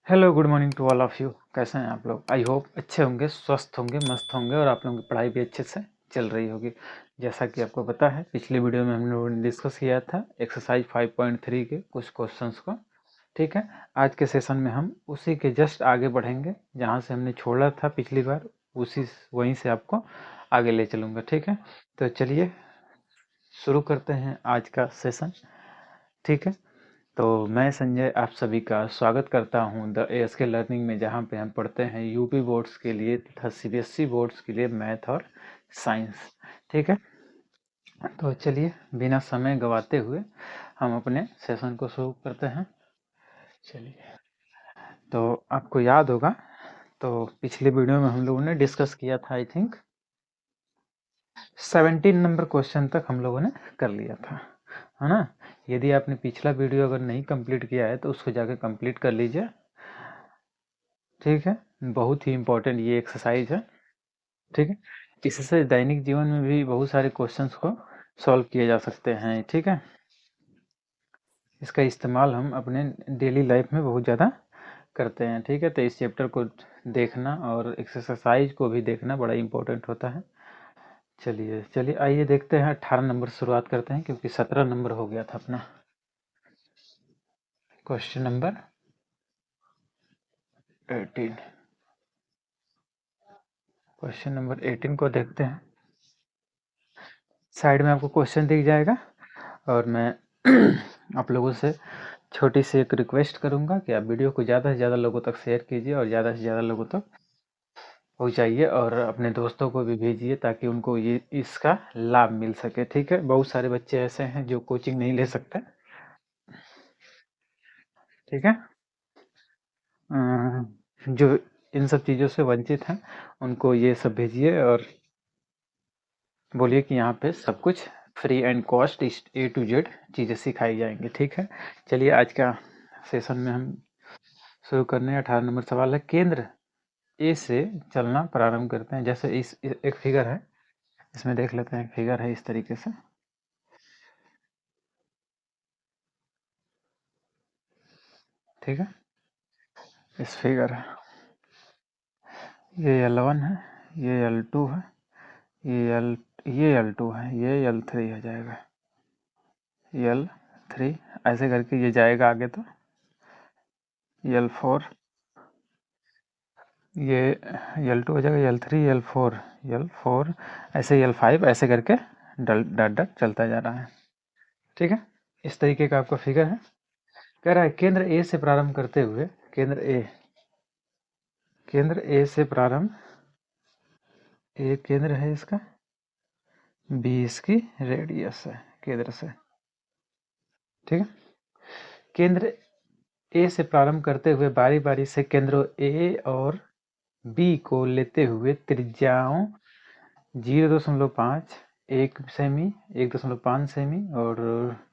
Hello good morning to all of you. कैसे हैं आप लोग? आई होप अच्छे होंगे, स्वस्थ होंगे, मस्त होंगे और आप लोगों की पढ़ाई भी अच्छे से चल रही होगी। जैसा कि आपको पता है पिछली वीडियो में हम लोगों ने डिस्कस किया था एक्सरसाइज 5.3 के कुछ क्वेश्चंस को। ठीक है, आज के सेशन में हम उसी के जस्ट आगे बढ़ेंगे जहाँ से हमने छोड़ा था पिछली बार, उसी वहीं से आपको आगे ले चलूँगा। ठीक है, तो चलिए शुरू करते हैं आज का सेशन। ठीक है, तो मैं संजय आप सभी का स्वागत करता हूं द ASK लर्निंग में, जहां पे हम पढ़ते हैं यूपी बोर्ड्स के लिए तथा CBSE बोर्ड्स के लिए मैथ और साइंस। ठीक है, तो चलिए बिना समय गवाते हुए हम अपने सेशन को शुरू करते हैं। चलिए, तो आपको याद होगा तो पिछले वीडियो में हम लोगों ने डिस्कस किया था, आई थिंक 17 नंबर क्वेश्चन तक हम लोगों ने कर लिया था, है ना। यदि आपने पिछला वीडियो अगर नहीं कंप्लीट किया है तो उसको जाके कंप्लीट कर लीजिए। ठीक है, बहुत ही इम्पोर्टेंट ये एक्सरसाइज है। ठीक है, इससे दैनिक जीवन में भी बहुत सारे क्वेश्चंस को सॉल्व किए जा सकते हैं। ठीक है, इसका इस्तेमाल हम अपने डेली लाइफ में बहुत ज़्यादा करते हैं। ठीक है, तो इस चैप्टर को देखना और एक्सरसाइज को भी देखना बड़ा इम्पोर्टेंट होता है। चलिए चलिए आइए देखते हैं, 18 नंबर शुरुआत करते हैं क्योंकि 17 नंबर हो गया था अपना। क्वेश्चन नंबर 18, क्वेश्चन नंबर 18 को देखते हैं। साइड में आपको क्वेश्चन दिख जाएगा और मैं आप लोगों से छोटी सी एक रिक्वेस्ट करूंगा कि आप वीडियो को ज़्यादा से ज़्यादा लोगों तक शेयर कीजिए और ज़्यादा से ज़्यादा लोगों तक पहुंचाइए और अपने दोस्तों को भी भेजिए ताकि उनको ये इसका लाभ मिल सके। ठीक है, बहुत सारे बच्चे ऐसे हैं जो कोचिंग नहीं ले सकते। ठीक है, जो इन सब चीज़ों से वंचित हैं उनको ये सब भेजिए और बोलिए कि यहाँ पे सब कुछ free and cost A to Z चीज़ें सिखाई जाएंगी। ठीक है, चलिए आज का सेशन में हम शुरू करने 18 नंबर सवाल है। केंद्र ए से चलना प्रारंभ करते हैं। जैसे इस एक फिगर है, इसमें देख लेते हैं। फिगर है इस तरीके से। ठीक है, इस फिगर है, ये L1 है, ये L2 है, ये L2 है, ये L3 हो जाएगा, L3 ऐसे करके ये जाएगा आगे। तो L4, ये L2 हो जाएगा, L3, L4 ऐसे L5 ऐसे करके डट डट चलता जा रहा है। ठीक है, इस तरीके का आपका फिगर है। कह रहा है केंद्र ए से प्रारंभ करते हुए, केंद्र ए से प्रारंभ, ए केंद्र है इसका, बी इसकी रेडियस है केंद्र से। ठीक है, केंद्र ए से प्रारंभ करते हुए बारी बारी से केंद्रों ए और बी को लेते हुए त्रिज्याओं 0.5, 1 सेमी, 1.5 सेमी और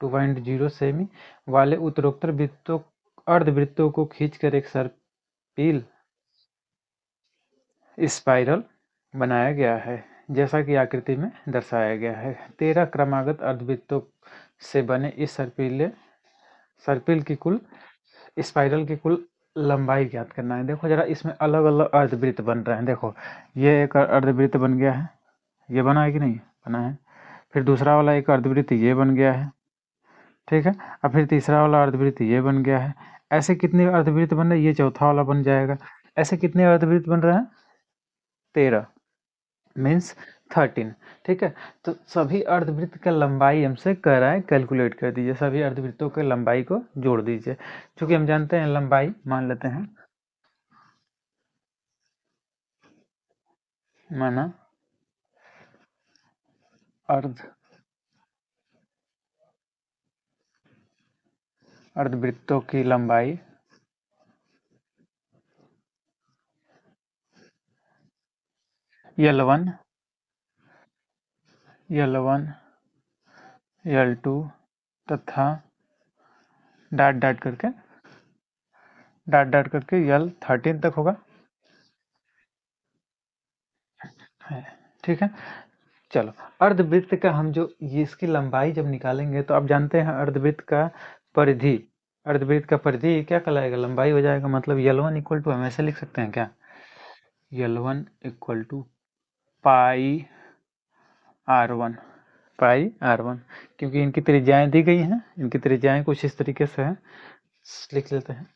2.0 सेमी वाले उत्तरोत्तर वृत्तों अर्धवृत्तों को खींचकर एक सर्पिल स्पाइरल बनाया गया है, जैसा कि आकृति में दर्शाया गया है। 13 क्रमागत अर्धवृत्तों से बने इस सर्पिल की कुल स्पाइरल की कुल लंबाई ज्ञात करना है। देखो जरा, इसमें अलग अलग अर्धवृत्त बन रहे हैं। देखो, ये एक अर्धवृत्त बन गया है, ये बना है कि नहीं बना है। फिर दूसरा वाला एक अर्धवृत्त ये बन गया है। ठीक है, अब फिर तीसरा वाला अर्धवृत्त ये बन गया है। ऐसे कितने अर्धवृत्त बन रहे हैं? ये चौथा वाला बन जाएगा। ऐसे कितने अर्धवृत्त बन रहे हैं? 13 मीन्स 13। ठीक है, तो सभी अर्धवृत्त का लंबाई हमसे कह रहा है कैलकुलेट कर दीजिए। सभी अर्धवृत्तों के लंबाई को जोड़ दीजिए। क्योंकि हम जानते हैं लंबाई, मान लेते हैं, माना अर्धवृत्तों की लंबाई L1, L1, L2 तथा डाट डाट करके L13 तक होगा। ठीक है, चलो अर्धवृत्त का हम जो ये इसकी लंबाई जब निकालेंगे तो आप जानते हैं अर्धवृत्त का परिधि, अर्धवृत्त का परिधि क्या कहलाएगा, लंबाई हो जाएगा। मतलब L1 इक्वल टू हम ऐसे लिख सकते हैं क्या, L1 equal to pi R1, pi R1, क्योंकि इनकी त्रिज्याएं दी गई हैं, इनकी त्रिज्याएं कुछ इस तरीके से हैं, लिख लेते हैं।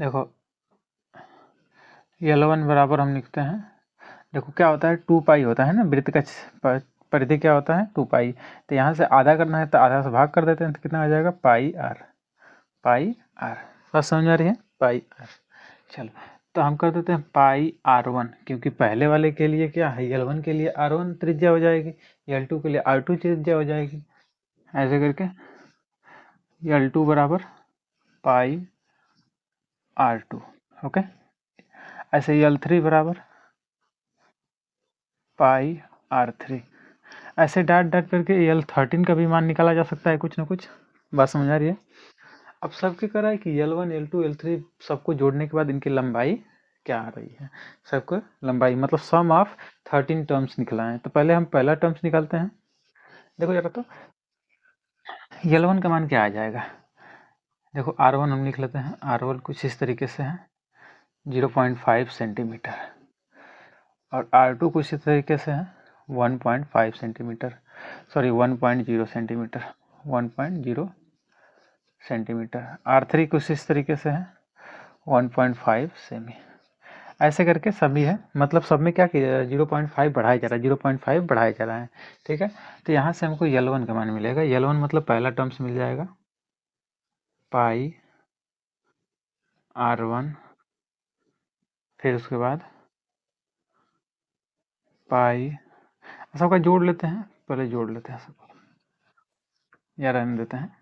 देखो L1 बराबर हम लिखते हैं, देखो क्या होता है 2 पाई होता है ना, वृत्त का परिधि क्या होता है 2 पाई। तो यहाँ से आधा करना है तो आधा से भाग कर देते हैं, तो कितना आ जाएगा पाई R, पाई R। बात समझ आ रही है, पाई R। चलो तो हम कर देते हैं पाई R1, क्योंकि पहले वाले के लिए क्या है, L1 के लिए R1 त्रिज्या हो जाएगी, L2 के लिए R2 त्रिज्या हो जाएगी। ऐसे करके L2 बराबर पाई R2, ओके। ऐसे ही L3 बराबर पाई R3। ऐसे डाट डाट करके L13 का भी मान निकाला जा सकता है कुछ ना कुछ। बात समझ आ रही है। अब सबकी करा है कि L1 L2 L3 सबको जोड़ने के बाद इनकी लंबाई क्या आ रही है, सबको लंबाई मतलब सम ऑफ 13 टर्म्स निकला है। तो पहले हम पहला टर्म्स निकालते हैं। देखो जरा तो L1 का मान क्या आ जाएगा, देखो R1 हम लिख लेते हैं, R1 कुछ इस तरीके से है 0.5 सेंटीमीटर, और R2 कुछ इस तरीके से है 1.5 centimetre, sorry 1.0 centimetre, 1.0 centimetre. R3 कुछ इस तरीके से है 1.5 सेमी। ऐसे करके सभी है, मतलब सब में क्या किया जा रहा है 0.5 बढ़ाया जा रहा है, 0.5 बढ़ाया जा रहा है, ठीक है। तो यहाँ से हमको L1 का मान मिलेगा, L1 मतलब पहला टर्म्स मिल जाएगा पाई R1, फिर उसके बाद पाई, सबका जोड़ लेते हैं, पहले जोड़ लेते हैं सबको, या रहने देते हैं,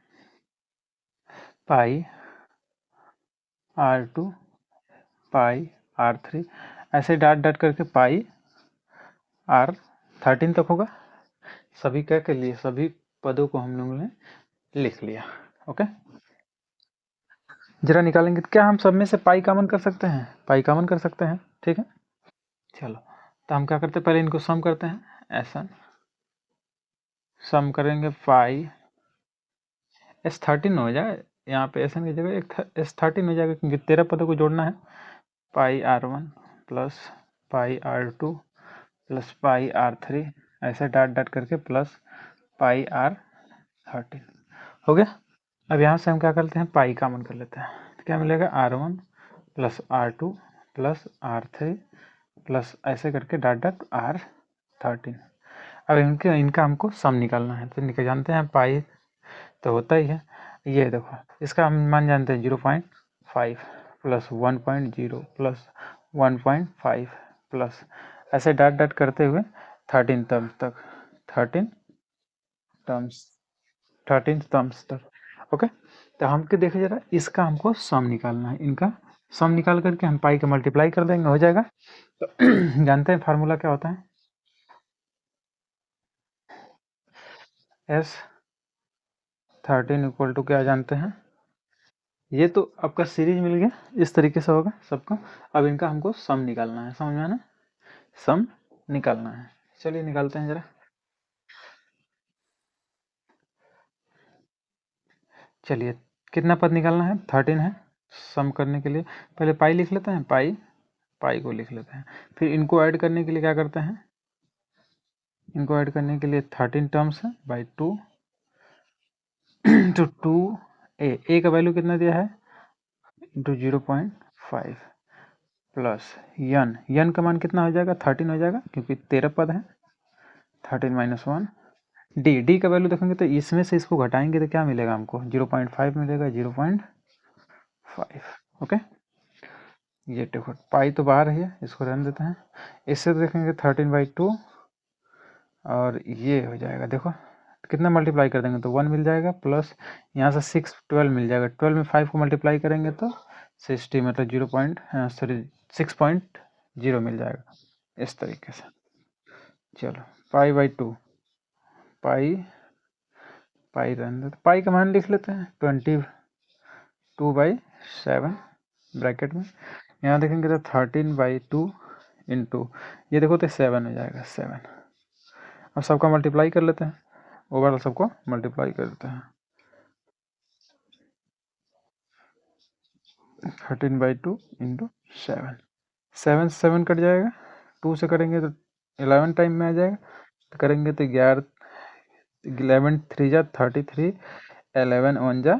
पाई R2 पाई R3, ऐसे डाट डाट करके पाई R13 तक होगा। सभी क्या के लिए, सभी पदों को हम लोगों ने लिख लिया, ओके। जरा निकालेंगे तो क्या हम सब में से पाई कॉमन कर सकते हैं, पाई कॉमन कर सकते हैं, ठीक है। चलो तो हम क्या करते हैं, पहले इनको सम करते हैं, ऐसा सम करेंगे पाई S13 हो जाए, यहाँ पे एस की जगह एक S13 हो जाएगा, क्योंकि 13 पदों को जोड़ना है। पाई R1 plus pi R2 plus pi R3, ऐसे डाट डाट करके प्लस पाई R13 हो गया। अब यहाँ से हम क्या करते हैं, पाई कॉमन कर लेते हैं, तो क्या मिलेगा R1 plus R2 plus R3 plus ऐसे करके डाट डाट R13। अब इनका हमको सम निकालना है, तो निकल जानते हैं पाई तो होता ही है। ये देखो इसका हम मान जानते हैं 0.5 प्लस 1.0 प्लस 1.5 प्लस ऐसे डाट डाट करते हुए 13 टर्म्स तक, 13 टर्म्स 13 टर्म्स तक, ओके। तो हमको देखे जरा, इसका हमको सम निकालना है, इनका सम निकाल करके हम पाई का मल्टीप्लाई कर देंगे, हो जाएगा। तो जानते हैं फार्मूला क्या होता है, S13 इक्वल टू क्या जानते हैं, ये तो आपका सीरीज मिल गया, इस तरीके से होगा सबका। अब इनका हमको सम निकालना है, समझ में आना, सम निकालना है। चलिए निकालते हैं जरा, चलिए कितना पद निकालना है, 13 है। सम करने के लिए पहले पाई लिख लेते हैं, पाई पाई को लिख लेते हैं, फिर इनको ऐड करने के लिए क्या करते हैं, इनको ऐड करने के लिए 13 टर्म्स है बाई 2 टू 2 ए का वैल्यू कितना दिया है इंटू 0.5 प्लस यन का मान कितना हो जाएगा 13 हो जाएगा, क्योंकि 13 पद है, 13 माइनस 1। डी का वैल्यू देखेंगे तो इसमें से इसको घटाएंगे तो क्या मिलेगा हमको 0.5 मिलेगा, 0.5, ओके। ये देखो पाई तो बाहर है, इसको रहने देते हैं। इससे तो देखेंगे 13/2, और ये हो जाएगा, देखो कितना मल्टीप्लाई कर देंगे तो 1 मिल जाएगा, प्लस यहाँ से 6 12 मिल जाएगा, 12 में 5 को मल्टीप्लाई करेंगे तो 60, मतलब 6.0 मिल जाएगा, इस तरीके से। चलो पाई/2, पाई पाई रहने देते, पाई का मान लिख लेते हैं 22/7 ब्रैकेट में। यहाँ देखेंगे तो 13/2 इंटू ये देखो तो 7 हो जाएगा, 7 अब सबका मल्टीप्लाई कर लेते हैं, ओवरऑल सबको मल्टीप्लाई कर देते हैं। 13/2 इंटू 7, 7 से 7 कट जाएगा, 2 से करेंगे तो 11 टाइम में आ जाएगा, तो करेंगे तो 11 11 3 जा 33, 11 1 जा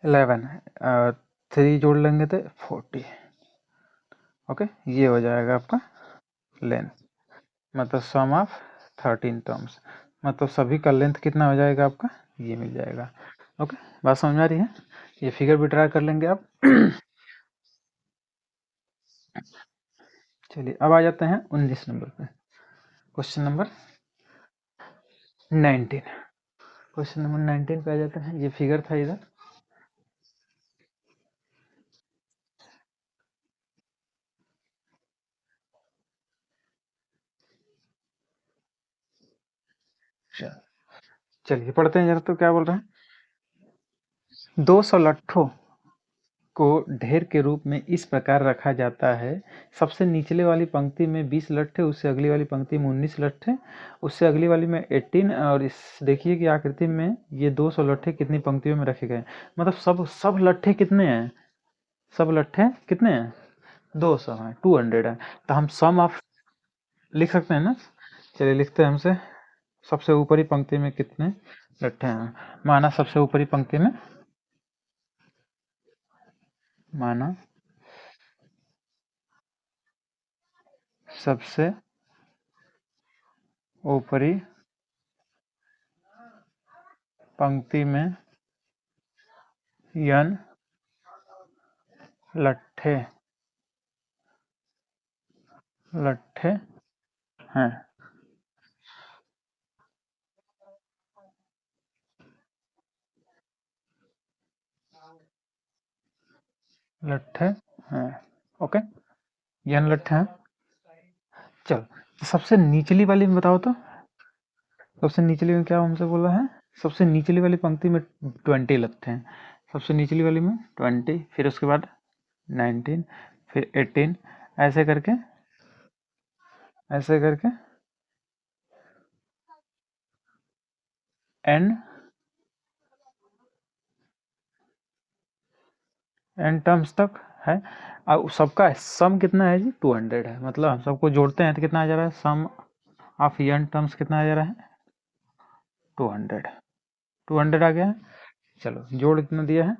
11, 3 जोड़ लेंगे तो 40। ओके, ये हो जाएगा आपका लेंथ, मतलब सम ऑफ 13 टर्म्स, मतलब सभी का लेंथ कितना हो जाएगा आपका, ये मिल जाएगा। ओके, बात समझ में आ रही है? ये फिगर भी ट्राई कर लेंगे आप। चलिए अब आ जाते हैं 19 नंबर पे, क्वेश्चन नंबर 19। क्वेश्चन नंबर 19 पे आ जाते हैं, ये फिगर था इधर। चलिए पढ़ते हैं जरा, तो क्या बोल रहे हैं। 200 लट्ठों को ढेर के रूप में इस प्रकार रखा जाता है, सबसे निचले वाली पंक्ति में 20 लट्ठे, उससे अगली वाली पंक्ति में 19 लट्ठे, उससे अगली वाली में 18, और इस देखिए कि आकृति में ये 200 लट्ठे कितनी पंक्तियों में रखे गए, मतलब सब लट्ठे कितने हैं, सब लट्ठे कितने हैं, 200 हैं, 200 है, तो हम सम ऑफ लिख सकते हैं ना। चलिए लिखते हैं हमसे, सबसे ऊपरी पंक्ति में कितने लट्ठे हैं, माना सबसे ऊपरी पंक्ति में, माना सबसे ऊपरी पंक्ति में n लट्ठे हैं, लट्ठे हैं। ओके, n लट्ठे हैं। चलो, तो सबसे निचली वाली में बताओ तो, सबसे निचली में क्या हमसे बोला है, सबसे निचली वाली पंक्ति में 20 लट्ठे हैं, सबसे निचली वाली में 20, फिर उसके बाद 19, फिर 18, ऐसे करके n टर्म्स तक है। अब सबका सम कितना है जी, 200 है, मतलब हम सबको जोड़ते हैं तो कितना आ जा रहा है, सम ऑफ n टर्म्स कितना आ जा रहा है, 200 आ गया है। चलो जोड़ कितना दिया है,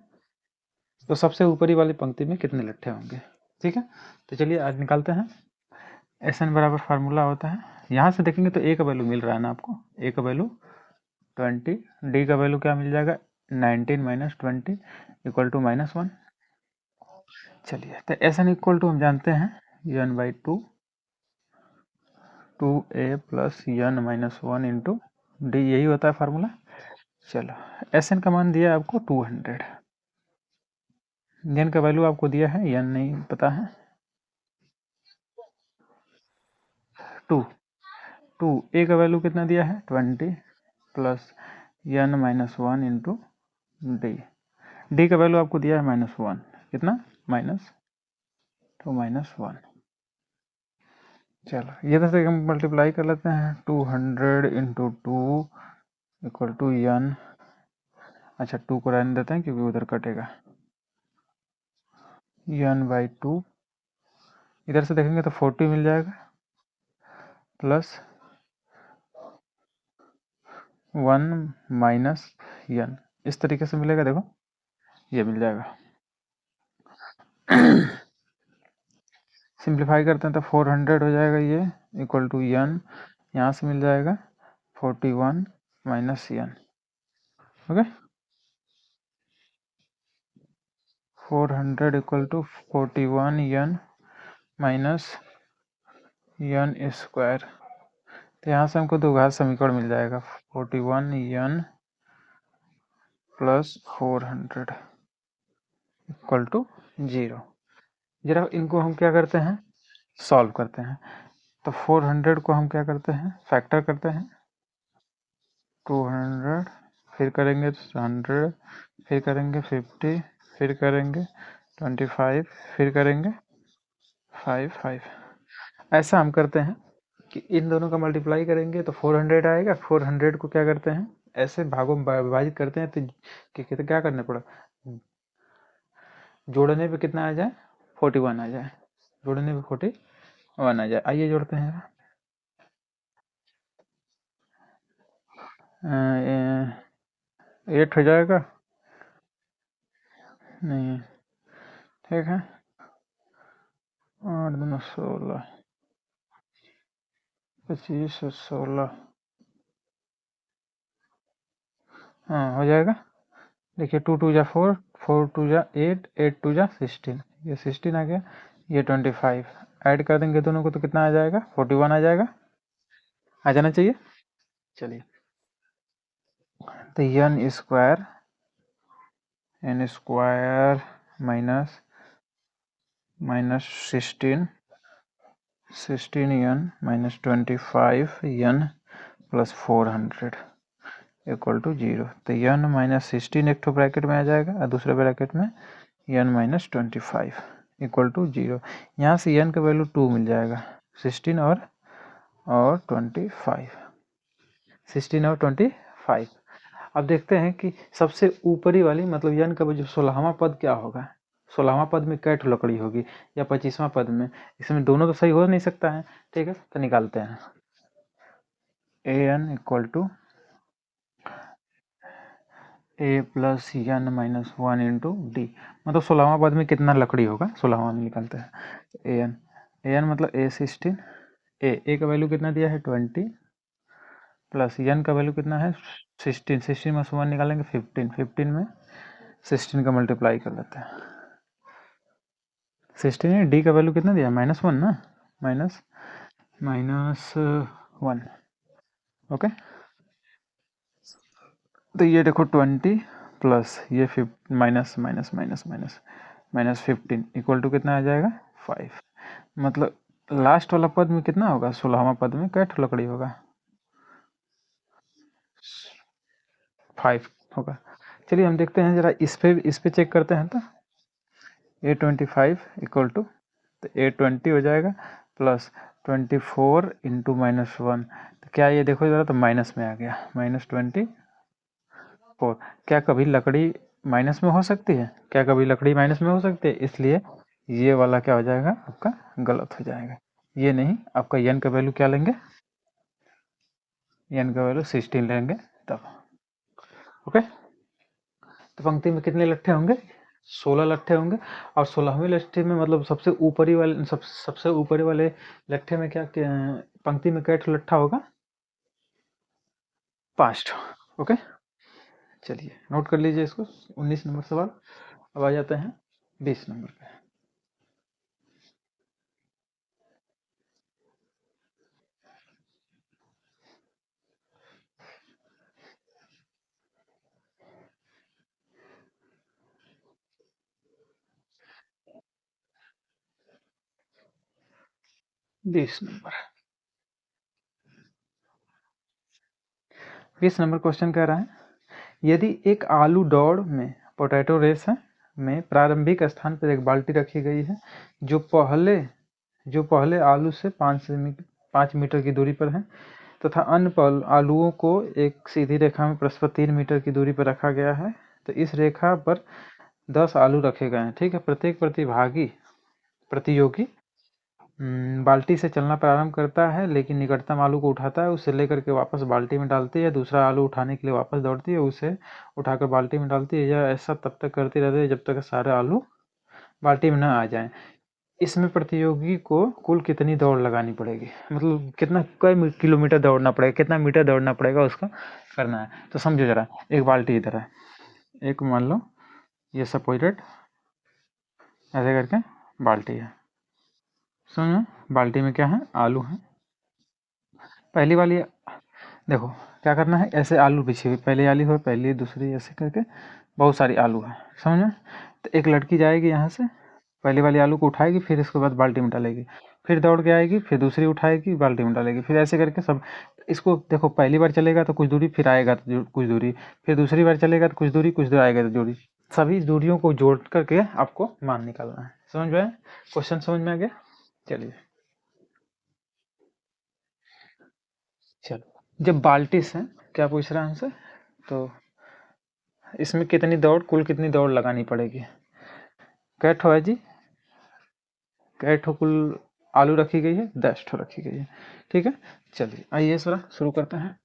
तो सबसे ऊपरी वाली पंक्ति में कितने लट्ठे होंगे, ठीक है। तो चलिए आज निकालते हैं। SN बराबर फार्मूला होता है, यहाँ से देखेंगे तो a का वैल्यू मिल रहा है ना आपको, a का वैल्यू 20, d का वैल्यू क्या मिल जाएगा, 19 - 20 इक्वल टू -1। चलिए, तो SN इक्वल टू हम जानते हैं n/2 2a plus n - 1 into d, यही होता है फार्मूला। चलो, SN का मान दिया है आपको 200, n का वैल्यू आपको दिया है, n नहीं पता है, 2 a का वैल्यू कितना दिया है 20 प्लस n - 1 इंटू डी का वैल्यू आपको दिया है -1, कितना -1। चलो ये तो से हम मल्टीप्लाई कर लेते हैं, 200 इंटू 2 इक्वल टू n, अच्छा 2 को रहने देते हैं क्योंकि उधर कटेगा, n/2, इधर से देखेंगे तो 40 मिल जाएगा, प्लस 1 माइनस n, इस तरीके से मिलेगा, देखो ये मिल जाएगा। सिंप्लीफाई करते हैं तो 400 हो जाएगा, ये इक्वल टू n, यहाँ से मिल जाएगा 41 minus n। Okay, 400 equal to 41 n minus n square, तो यहाँ से हमको दो घात समीकरण मिल जाएगा, 41 n प्लस 400 इक्वल टू 0। जरा इनको हम क्या करते हैं, सॉल्व करते हैं, तो 400 को हम क्या करते हैं, फैक्टर करते हैं, 200, फिर करेंगे 100, फिर करेंगे 50, फिर करेंगे 25, फिर करेंगे 5, ऐसा हम करते हैं। कि इन दोनों का मल्टीप्लाई करेंगे तो 400 आएगा। 400 को क्या करते हैं, ऐसे भागों में विभाजित करते हैं तो क्या करना पड़ा, जोड़ने पे कितना आ जाए, 41 आ जाए, जोड़ने पे 41 आ जाए। आइए जोड़ते हैं। 8 हो जाएगा, नहीं ठीक है, 8 दूना 16, 25 और 16, हाँ हो जाएगा। देखिए 2 2 जा 4, 4 2 जा 8, 8 2 जा 16, ये 16 आ गया, ये 25। ऐड कर देंगे दोनों को तो कितना आ जाएगा, 41 आ जाएगा, आ जाना चाहिए। चलिए तो n square minus 16 n minus 25 n plus 400 equal to 0। तो एन माइनस 16 एक तो ब्रैकेट में आ जाएगा और दूसरे ब्रैकेट में एन माइनस 25 इक्वल टू 0। यहाँ से एन का वैल्यू 2 मिल जाएगा, 16 और 25, 16 और 25। अब देखते हैं कि सबसे ऊपरी वाली मतलब एन का जो 16वां पद क्या होगा, 16वां पद में क्या लकड़ी होगी या 25वां पद में, इसमें दोनों तो सही हो नहीं सकता है। ठीक है तो निकालते हैं। A N equal to A plus N minus 1 into D, मतलब 16वां पद में कितना लकड़ी होगा, 16वां में निकालते हैं। ए एन मतलब ए 16, ए का वैल्यू कितना दिया है 20, प्लस एन का वैल्यू कितना है 16, 16 में से 1 निकालेंगे 15, 15 में 16 का मल्टीप्लाई कर लेते हैं। 16 डी का वैल्यू कितना दिया, -1 ना, -1। ओके तो ये देखो 20 प्लस ये minus minus minus minus minus 15 equal to कितना आ जाएगा 5। मतलब लास्ट वाला पद में कितना होगा, 16वां पद में क्या लकड़ी होगा, 5 होगा। चलिए हम देखते हैं जरा इस पे चेक करते हैं। तो A25 इक्वल टू, तो A20 हो जाएगा प्लस 24 इंटू -1, तो क्या ये देखो जरा, तो माइनस में आ गया, -24। क्या कभी लकड़ी माइनस में हो सकती है, क्या कभी लकड़ी माइनस में हो सकती है, इसलिए ये वाला क्या हो जाएगा आपका गलत हो जाएगा। ये नहीं, आपका एन का वैल्यू क्या लेंगे, एन का वैल्यू 16 लेंगे तब। ओके तो पंक्ति में कितने लट्ठे होंगे, 16 लट्ठे होंगे। और 16वें लट्ठे में मतलब सबसे ऊपरी वाले सबसे ऊपरी वाले लट्ठे में पंक्ति में क्या लट्ठा होगा, 5। ओके चलिए नोट कर लीजिए इसको। 19 नंबर सवाल। अब आ जाते हैं 20 नंबर पे। बीस नंबर क्वेश्चन कह रहा है, यदि एक आलू दौड़ में पोटैटो रेस है में प्रारंभिक स्थान पर एक बाल्टी रखी गई है जो पहले आलू से 5 मीटर की दूरी पर है तथा अन्य आलुओं को एक सीधी रेखा में परस्पर 3 मीटर की दूरी पर रखा गया है। तो इस रेखा पर 10 आलू रखे गए हैं। ठीक है, प्रत्येक प्रतियोगी बाल्टी से चलना प्रारंभ करता है, लेकिन निकटतम आलू को उठाता है, उसे लेकर के वापस बाल्टी में डालती है, दूसरा आलू उठाने के लिए वापस दौड़ती है, उसे उठाकर बाल्टी में डालती है। यह ऐसा तब तक करती रहती है जब तक सारे आलू बाल्टी में न आ जाएं। इसमें प्रतियोगी को कुल कितनी दौड़ लगानी पड़ेगी, मतलब कितना कई किलोमीटर दौड़ना पड़ेगा, कितना मीटर दौड़ना पड़ेगा उसका करना है। तो समझो जरा, एक बाल्टी इधर है, एक मान लो ये सपोजिटेड ऐसे करके बाल्टी है, समझो बाल्टी में क्या है, आलू है। पहली वाली देखो क्या करना है, ऐसे आलू बिछे हुए, पहली आलू हो, पहली दूसरी ऐसे करके बहुत सारी आलू है, समझ में। तो एक लड़की जाएगी यहाँ से, पहली वाली आलू को उठाएगी, फिर इसके बाद बाल्टी में डालेगी, फिर दौड़ के आएगी, फिर दूसरी उठाएगी बाल्टी में डालेगी, फिर ऐसे करके सब। इसको देखो, पहली बार चलेगा तो कुछ दूरी, फिर आएगा तो कुछ दूरी, फिर दूसरी बार चलेगा तो कुछ दूर आएगा तो दूरी, सभी दूरियों को जोड़ करके आपको मान निकालना है। समझ में, क्वेश्चन समझ में आ गया। चलिए चलो, जब बाल्टी से क्या पूछ रहा है हमसे, तो इसमें कितनी दौड़, कुल कितनी दौड़ लगानी पड़ेगी। कै ठो है जी, कै ठो कुल आलू रखी गई है, 10 ठो रखी गई है। ठीक है, चलिए आइए थोड़ा शुरू करते हैं।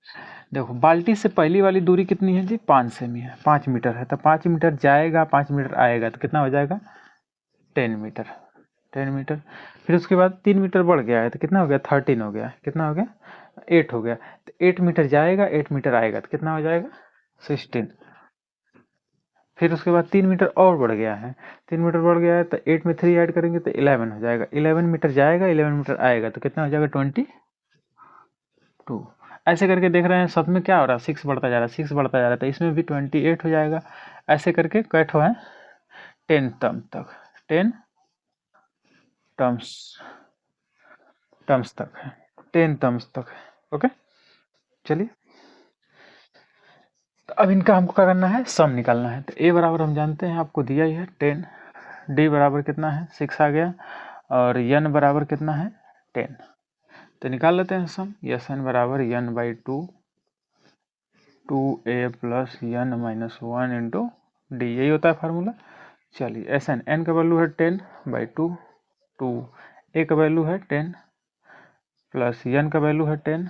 देखो बाल्टी से पहली वाली दूरी कितनी है जी, 5 सेमी है, 5 मीटर है, तो 5 मीटर जाएगा, 5 मीटर आएगा, तो कितना हो जाएगा 10 मीटर, 10 मीटर। फिर उसके बाद 3 मीटर बढ़ गया है, तो कितना हो गया 13 हो गया, कितना हो गया 8 हो गया, तो 8 मीटर जाएगा, 8 मीटर आएगा, तो कितना हो जाएगा 16। फिर उसके बाद 3 मीटर और बढ़ गया है, 3 मीटर बढ़ गया है, तो 8 में 3 ऐड करेंगे तो 11 हो जाएगा, 11 मीटर जाएगा, 11 मीटर आएगा, तो कितना हो जाएगा 22। ऐसे करके देख रहे हैं सब में क्या हो रहा है, 6 बढ़ता जा रहा है, 6 बढ़ता जा रहा है, तो इसमें भी 28 हो जाएगा। ऐसे करके कैट हो है 10 टर्म तक, 10 टर्म्स टर्म्स तक है, 10 टर्म्स तक है। ओके, चलिए तो अब इनका हमको क्या करना है, सम निकालना है। तो ए बराबर हम जानते हैं, आपको दिया ही है 10, डी बराबर कितना है 6 आ गया, और एन बराबर कितना है 10। तो निकाल लेते हैं सम, एस एन बराबर n by 2 a plus N minus 1 into d, यही होता है फार्मूला। चलिए एस एन, एन का वैल्यू है 10 बाई 2, ए का वैल्यू है 10 प्लस एन का वैल्यू है 10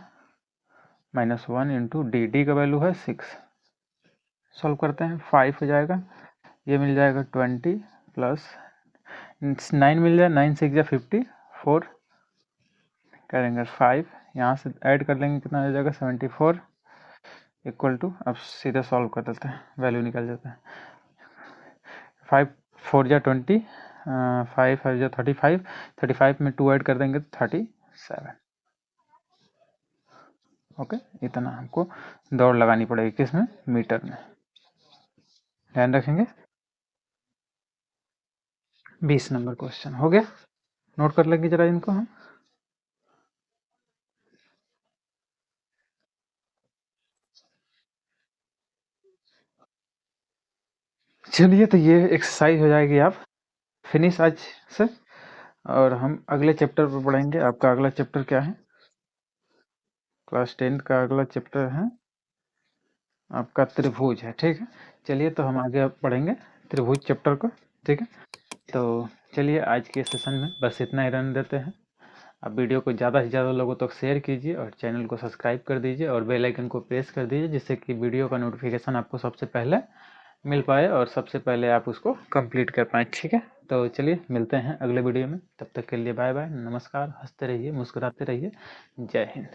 माइनस 1 इंटू डी का वैल्यू है 6। सॉल्व करते हैं, 5 हो जाएगा, ये मिल जाएगा 20 प्लस 9 मिल जाए, 9 से 54 करेंगे 5, यहाँ से ऐड कर लेंगे, कितना हो जाएगा 74 इक्वल टू, अब सीधे सॉल्व कर देते हैं, वैल्यू निकल जाता है। 5 4 जा 20, 5 5 जा 35, 35 में 2 ऐड कर देंगे तो 37। ओके, इतना हमको दौड़ लगानी पड़ेगी, किसमें, मीटर में, ध्यान रखेंगे। 20 नंबर क्वेश्चन हो गया, नोट कर लेंगे जरा इनको हम। चलिए, तो ये एक्सरसाइज हो जाएगी आप फिनिश आज से, और हम अगले चैप्टर पर पढ़ेंगे। आपका अगला चैप्टर क्या है, क्लास 10 का अगला चैप्टर है आपका त्रिभुज है। ठीक है, चलिए तो हम आगे पढ़ेंगे त्रिभुज चैप्टर को। ठीक है, तो चलिए आज के सेशन में बस इतना ही रहने देते हैं। आप वीडियो को ज़्यादा से ज़्यादा लोगों तक शेयर कीजिए और चैनल को सब्सक्राइब कर दीजिए और बेल आइकन को प्रेस कर दीजिए, जिससे कि वीडियो का नोटिफिकेशन आपको सबसे पहले मिल पाए और सबसे पहले आप उसको कंप्लीट कर पाएँ। ठीक है, तो चलिए मिलते हैं अगले वीडियो में, तब तक के लिए बाय बाय, नमस्कार, हंसते रहिए, मुस्कुराते रहिए, जय हिंद।